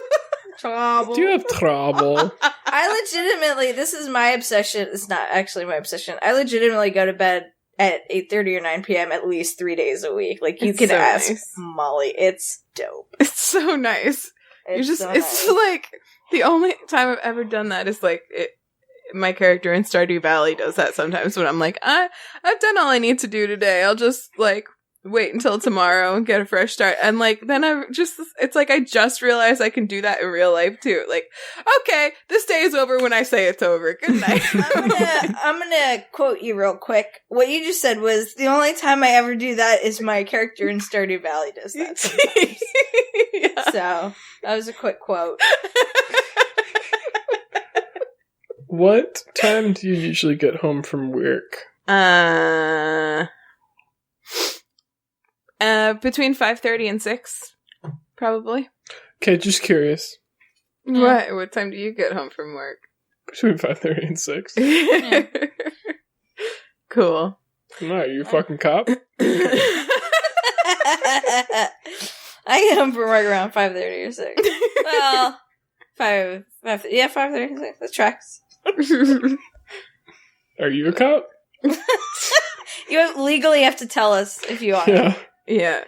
Trouble. Do you have trouble? I legitimately, this is my obsession. It's not actually my obsession. I legitimately go to bed at 8:30 or 9 p.m. at least 3 days a week. Like, you can so ask nice. Molly. It's dope. It's so nice. It's nice. Like, the only time I've ever done that is like my character in Stardew Valley does that sometimes when I'm like, I've done all I need to do today. I'll just like wait until tomorrow and get a fresh start. And like, then it's like I just realized I can do that in real life too. Like, okay, this day is over when I say it's over. Good night. I'm gonna quote you real quick. What you just said was, the only time I ever do that is my character in Stardew Valley does that sometimes. Yeah. So, that was a quick quote. What time do you usually get home from work? Between 5:30 and 6, probably. Okay, just curious. What time do you get home from work? Between 5:30 and 6. Yeah. Cool. No, you a fucking cop? I get home from work around 5:30 or 6. Well, 5:30. Yeah, 5:30 or 6. That tracks. Are you a cop? You legally have to tell us if you are. Yeah. Yeah.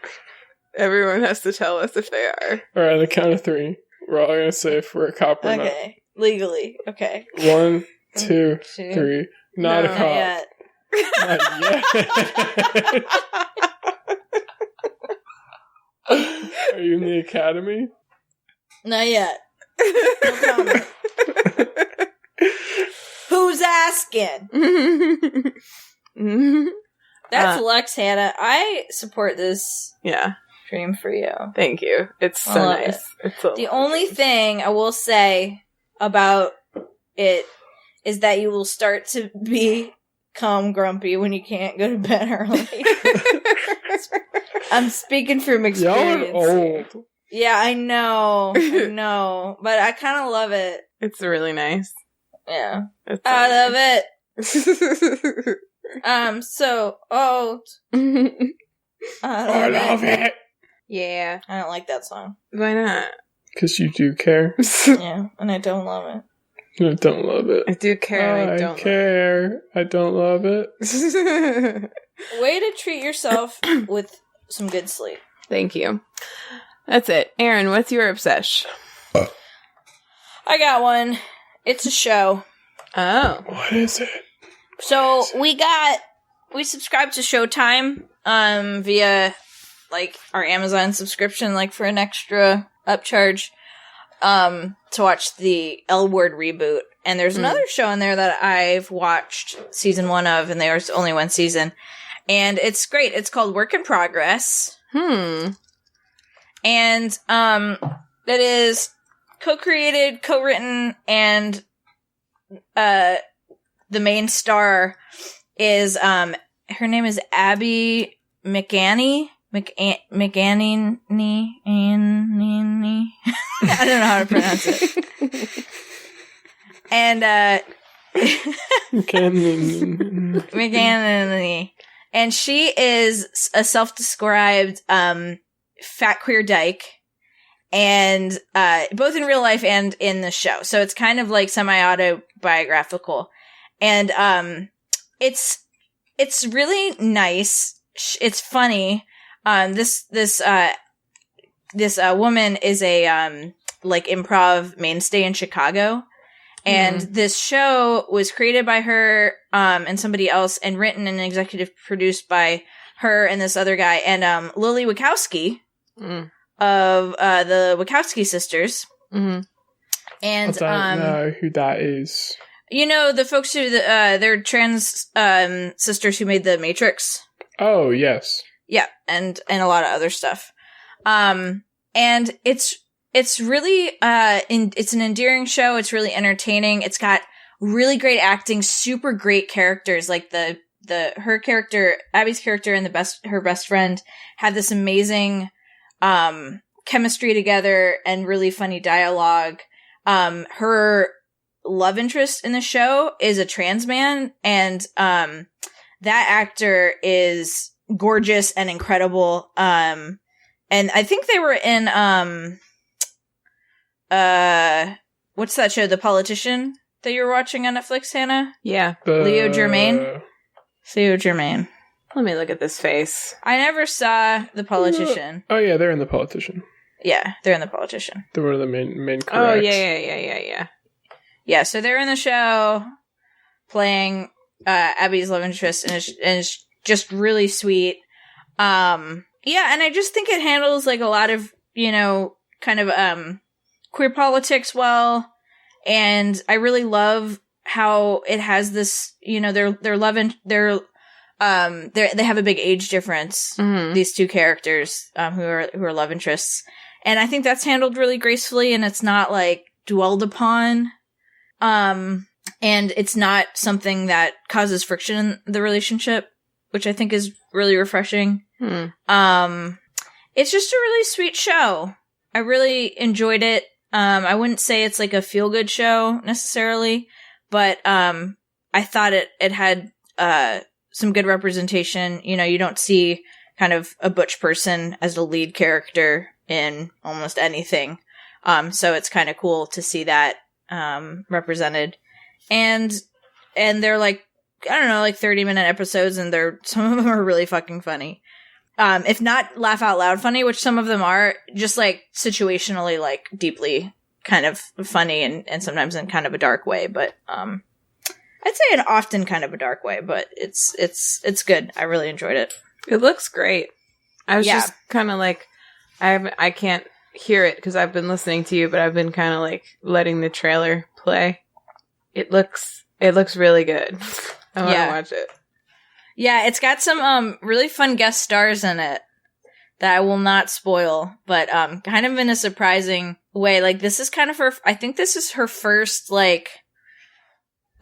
Everyone has to tell us if they are. Alright, on the count of 3, we're all gonna say if we're a cop or not. Okay. Legally. Okay. 1, 2, 3. Not a cop. Not yet. Not yet. Are you in the academy? Not yet. No comment. Who's asking? That's Lex, Hannah. I support this dream for you. Thank you. It's so nice. It's so the only thing I will say about it is that you will start to become grumpy when you can't go to bed early. I'm speaking from experience. Y'all are old. Yeah, I know. But I kind of love it. It's really nice. Yeah. I love it. So old. I love it. Yeah. I don't like that song. Why not? Because you do care. Yeah, and I don't love it. I don't love it. I do care and I don't care. I don't love it. Way to treat yourself with some good sleep. Thank you. That's it. Erin, what's your obsession? I got one. It's a show. Oh. What is it? So we subscribed to Showtime via like our Amazon subscription, like for an extra upcharge to watch the L Word reboot. And there's another show in there that I've watched season 1 of, and there's only 1 season. And it's great. It's called Work in Progress. And it is co-created, co-written, and the main star is her name is Abby McAnany. McAnany. I don't know how to pronounce it. And McAnany. And she is a self-described fat queer dyke. And both in real life and in the show. So it's kind of like semi-autobiographical. And it's really nice. It's funny. This woman is a like improv mainstay in Chicago. And this show was created by her and somebody else, and written and executive produced by her and this other guy, and Lily Wachowski of the Wachowski sisters. And I don't know who that is. You know, the folks who they're trans sisters who made the Matrix. Oh, yes. Yeah, and a lot of other stuff. And it's really it's an endearing show. It's really entertaining. It's got really great acting, super great characters. Like her character, Abby's character, and her best friend have this amazing chemistry together and really funny dialogue. Her love interest in the show is a trans man, and that actor is gorgeous and incredible. And I think they were in what's that show, The Politician, that you're watching on Netflix, Hannah? Yeah. Leo Germain. Let me look at this face. I never saw The Politician. Oh yeah, they're in The Politician. Yeah, they're in The Politician. They're one of the main characters. Oh yeah. Yeah, so they're in the show playing Abby's love interest, and it's just really sweet. Yeah, and I just think it handles like a lot of, you know, kind of queer politics well, and I really love how it has this, you know, they have a big age difference. Mm-hmm. These two characters who are love interests, and I think that's handled really gracefully, and it's not like dwelled upon. And it's not something that causes friction in the relationship, which I think is really refreshing. It's just a really sweet show. I really enjoyed it. I wouldn't say it's like a feel-good show necessarily, but I thought it had some good representation. You know, you don't see kind of a butch person as the lead character in almost anything. So it's kind of cool to see that represented. And they're like, I don't know, like 30-minute episodes, and some of them are really fucking funny. If not laugh out loud funny, which some of them are, just like situationally, like deeply kind of funny, and sometimes in kind of a dark way. But I'd say an often kind of a dark way, but it's good. I really enjoyed it. It looks great. I was just kind of like, I can't hear it because I've been listening to you, but I've been kind of like letting the trailer play. It looks really good. I want to watch it. Yeah, it's got some really fun guest stars in it that I will not spoil, but kind of in a surprising way. Like, this is kind of I think this is her first like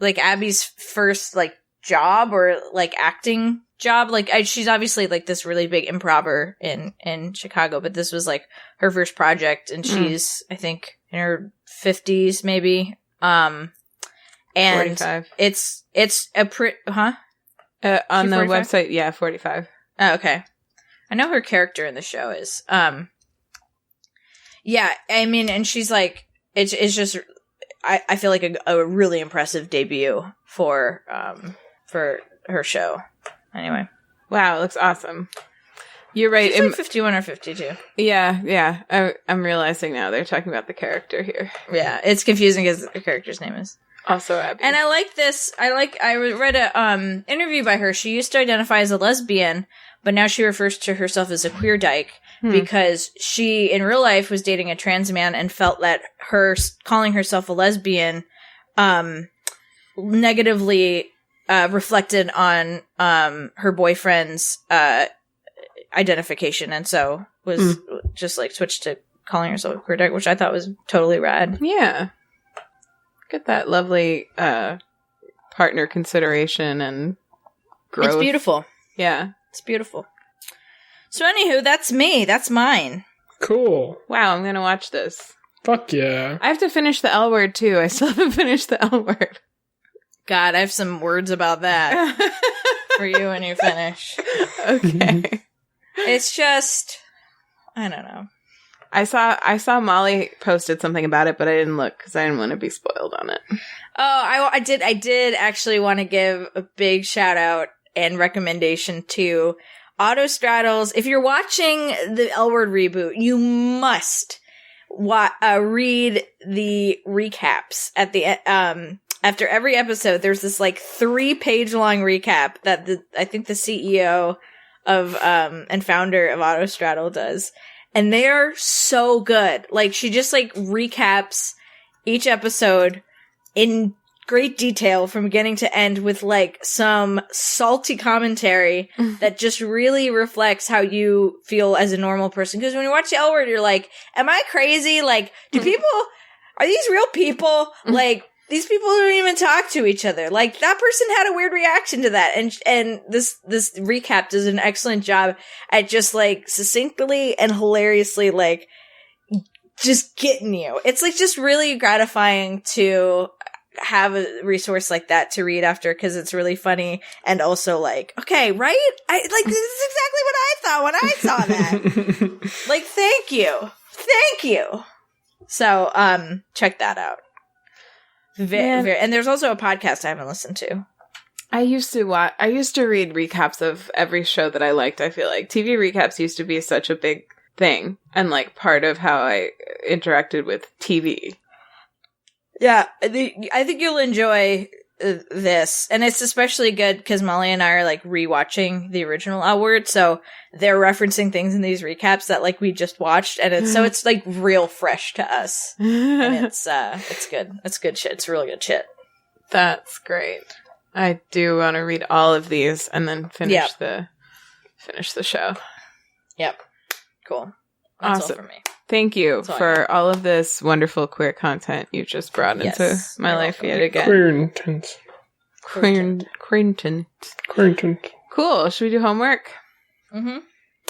Abby's first like job, or like acting job. Like, she's obviously like this really big improver in Chicago, but this was like her first project, and she's I think in her 50s maybe. And 45. It's a on the 45? website, yeah, 45. Oh, okay. I know her character in the show is. Yeah, I mean, and she's like, it's just, I feel like a really impressive debut for her show. Anyway. Wow, it looks awesome. You're right. She's like 51 or 52. Yeah. I'm realizing now they're talking about the character here. Yeah, it's confusing because the character's name is also Abby. And I like this. I read a interview by her. She used to identify as a lesbian, but now she refers to herself as a queer dyke because she, in real life, was dating a trans man and felt that her calling herself a lesbian negatively reflected on her boyfriend's identification, and so was just like switched to calling herself a queer dyke, which I thought was totally rad. Yeah. Get that lovely partner consideration and growth. It's beautiful. Yeah. It's beautiful. So anywho, that's me. That's mine. Cool. Wow, I'm going to watch this. Fuck yeah. I have to finish the L Word, too. I still haven't finished the L Word. God, I have some words about that for you when you finish. Okay. It's just, I don't know. I saw Molly posted something about it, but I didn't look because I didn't want to be spoiled on it. Oh, I did actually want to give a big shout out and recommendation to Autostraddles. If you're watching the L Word reboot, you must read the recaps at the after every episode. There's this like 3-page long recap that I think the CEO of and founder of Autostraddle does. And they are so good. Like, she just, like, recaps each episode in great detail from beginning to end with like some salty commentary that just really reflects how you feel as a normal person. Because when you watch the L Word, you're like, am I crazy? Like, are these real people? Like, these people don't even talk to each other. Like, that person had a weird reaction to that. And this recap does an excellent job at just like succinctly and hilariously like just getting you. It's like just really gratifying to have a resource like that to read after, because it's really funny and also like, okay, right? This is exactly what I thought when I saw that. Like, thank you. So check that out. And there's also a podcast I haven't listened to. I used to read recaps of every show that I liked. I feel like TV recaps used to be such a big thing and like part of how I interacted with TV. Yeah, I think you'll enjoy this, and it's especially good because Molly and I are like rewatching the original L Word, so they're referencing things in these recaps that like we just watched, and it's like real fresh to us, and it's good. It's good shit. It's really good shit. That's great. I do want to read all of these and then finish the show. Yep. Cool. That's awesome. All for me. Thank you for all of this wonderful queer content you just brought into my life yet again. Queer intent. Cool. Should we do homework? Mm-hmm.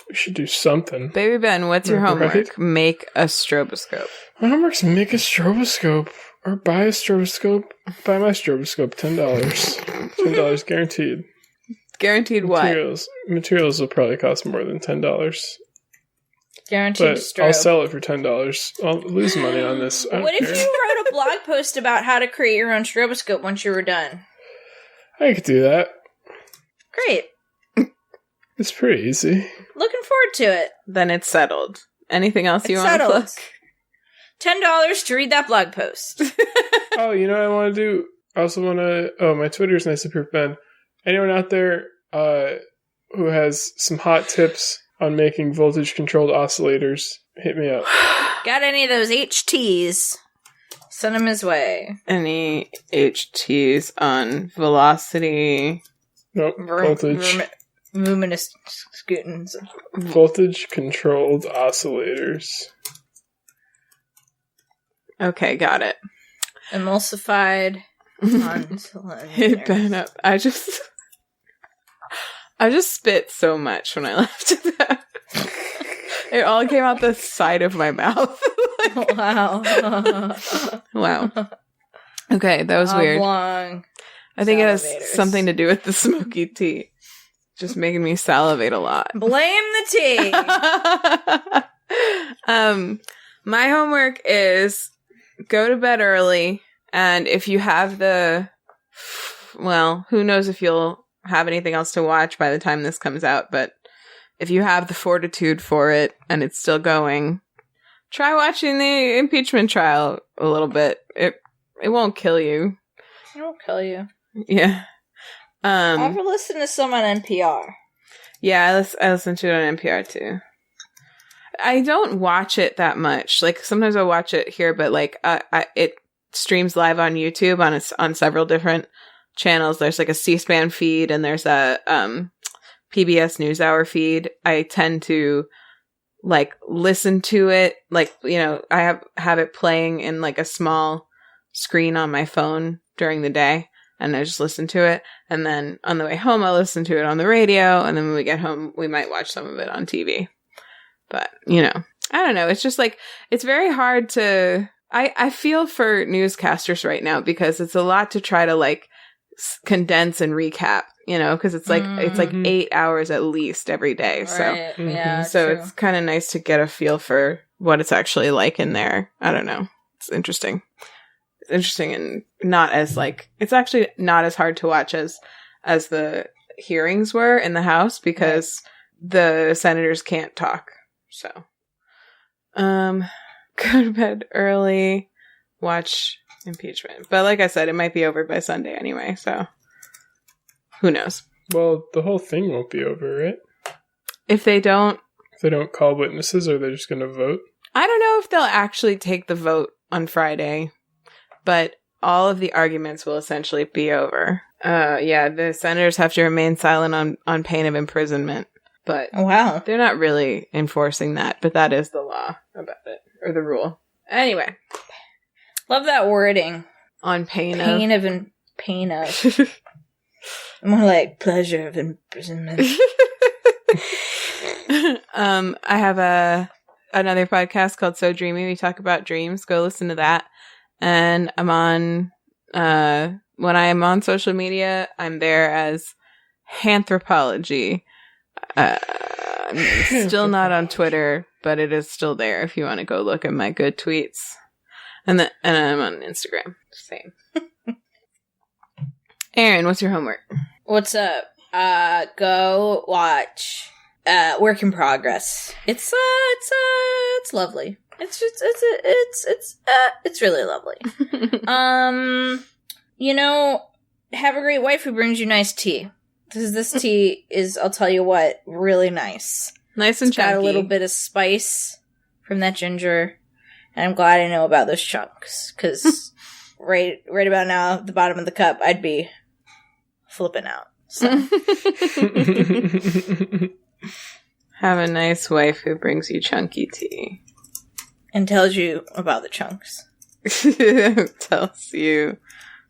We should do something. Baby Ben, what's your homework? Right? Make a stroboscope. My homework's make a stroboscope. Or buy a stroboscope. Buy my stroboscope. $10. $10 guaranteed. Guaranteed what? Materials will probably cost more than $10. Guaranteed but strobe. I'll sell it for $10. I'll lose money on this. What if you wrote a blog post about how to create your own stroboscope once you were done? I could do that. Great. It's pretty easy. Looking forward to it. Then it's settled. Anything else you want to plug? $10 to read that blog post. Oh, you know what I want to do? I also want to... Oh, my Twitter's nice up here, Ben. Anyone out there who has some hot tips on making voltage-controlled oscillators, hit me up. Got any of those HTs? Send them his way. Any HTs on velocity? Nope. Voltage. Luminous scootins. Voltage-controlled oscillators. Okay, got it. Emulsified. Hit Ben up. I just spit so much when I laughed at that. It all came out the side of my mouth. Wow. Okay, that was weird. I think it has something to do with the smoky tea. Just making me salivate a lot. Blame the tea. My homework is go to bed early, and if you have who knows if you'll have anything else to watch by the time this comes out, but if you have the fortitude for it and it's still going, try watching the impeachment trial a little bit. It won't kill you. It won't kill you. Yeah. I ever listen to some on NPR? Yeah, I listen to it on NPR too. I don't watch it that much. Like sometimes I watch it here, but like it streams live on YouTube on several different channels. There's like a C-SPAN feed and there's a PBS NewsHour feed. I tend to like listen to it, like, you know, I have it playing in like a small screen on my phone during the day, and I just listen to it. And then on the way home, I'll listen to it on the radio, and then when we get home, we might watch some of it on TV. But, you know, I don't know. It's just like, it's very hard to, I feel for newscasters right now because it's a lot to try to like condense and recap, you know, because it's like, it's like 8 hours at least every day. Right. So, Yeah, so true. it's kind of nice to get a feel for what it's actually like in there. I don't know. It's interesting. It's interesting and not as like, it's actually not as hard to watch as the hearings were in the House because the senators can't talk. So, go to bed early, watch impeachment. But like I said, it might be over by Sunday anyway, so who knows? Well, the whole thing won't be over, right? If they don't call witnesses, are they just going to vote? I don't know if they'll actually take the vote on Friday. but all of the arguments will essentially be over. The senators have to remain silent on pain of imprisonment. But wow, they're not really enforcing that, but that is the law about it, or the rule. Anyway. Love that wording. On pain of. Pain of. More like pleasure of imprisonment. I have another podcast called So Dreamy. We talk about dreams. Go listen to that. And I'm on, when I am on social media, I'm there as Anthropology. I'm still not on Twitter, but it is still there if you want to go look at my good tweets. And I'm on Instagram. Same. Erin, what's your homework? What's up? Go watch Work in Progress. It's lovely. It's really lovely. Have a great wife who brings you nice tea. This tea is, I'll tell you what, really nice. Nice and chunky. Got a little bit of spice from that ginger. And I'm glad I know about those chunks. Because right about now, at the bottom of the cup, I'd be flipping out. So. Have a nice wife who brings you chunky tea. And tells you about the chunks. Tells you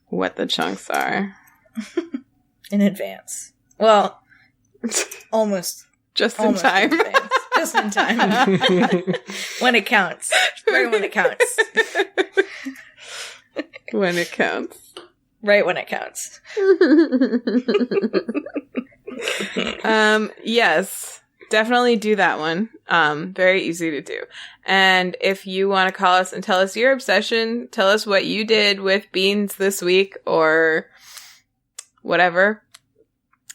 what the chunks are. In advance. Well, almost. Just in time. Just in time. When it counts. Right when it counts. When it counts. Right when it counts. Yes. Definitely do that one. Very easy to do. And if you want to call us and tell us your obsession, tell us what you did with beans this week or whatever.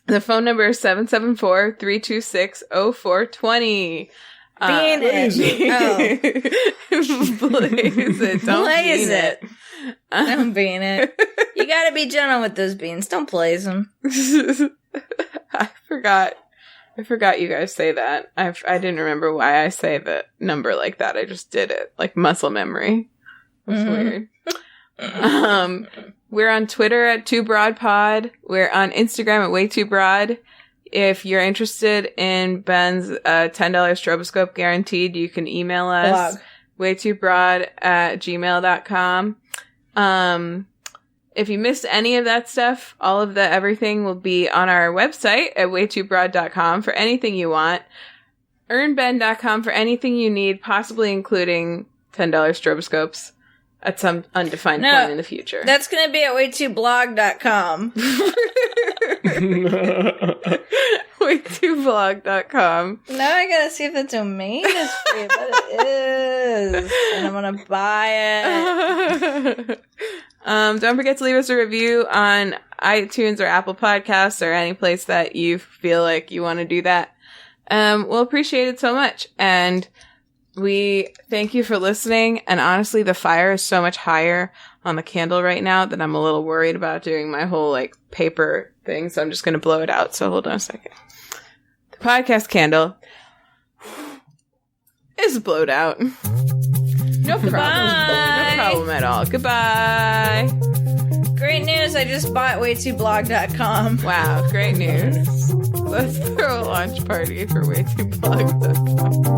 The phone number is 774-326-0420. Bean it. Blaze it. Don't blaze bean it. Don't bean it. You gotta be gentle with those beans. Don't blaze them. I forgot you guys say that. I didn't remember why I say the number like that. I just did it. Like muscle memory. That's weird. We're on Twitter at WayTooBroadPod. We're on Instagram at WayTooBroad. If you're interested in Ben's $10 stroboscope guaranteed, you can email us WayTooBroad@gmail.com. If you missed any of that stuff, all of the everything will be on our website at WayTooBroad.com for anything you want. EarnBen.com for anything you need, possibly including $10 stroboscopes at some undefined point in the future. That's going to be at WayTooBlog.com. WayTooBlog.com. Now I gotta see if the domain is free, but it is. And I'm gonna buy it. Don't forget to leave us a review on iTunes or Apple Podcasts or any place that you feel like you want to do that. We'll appreciate it so much. And we thank you for listening. And honestly, the fire is so much higher on the candle right now that I'm a little worried about doing my whole paper thing. So I'm just going to blow it out. So hold on a second. The podcast candle is blowed out. No problem. No problem at all. Goodbye. Great news. I just bought WayTooBlog.com. Wow. Great news. Let's throw a launch party for WayTooBlog.com.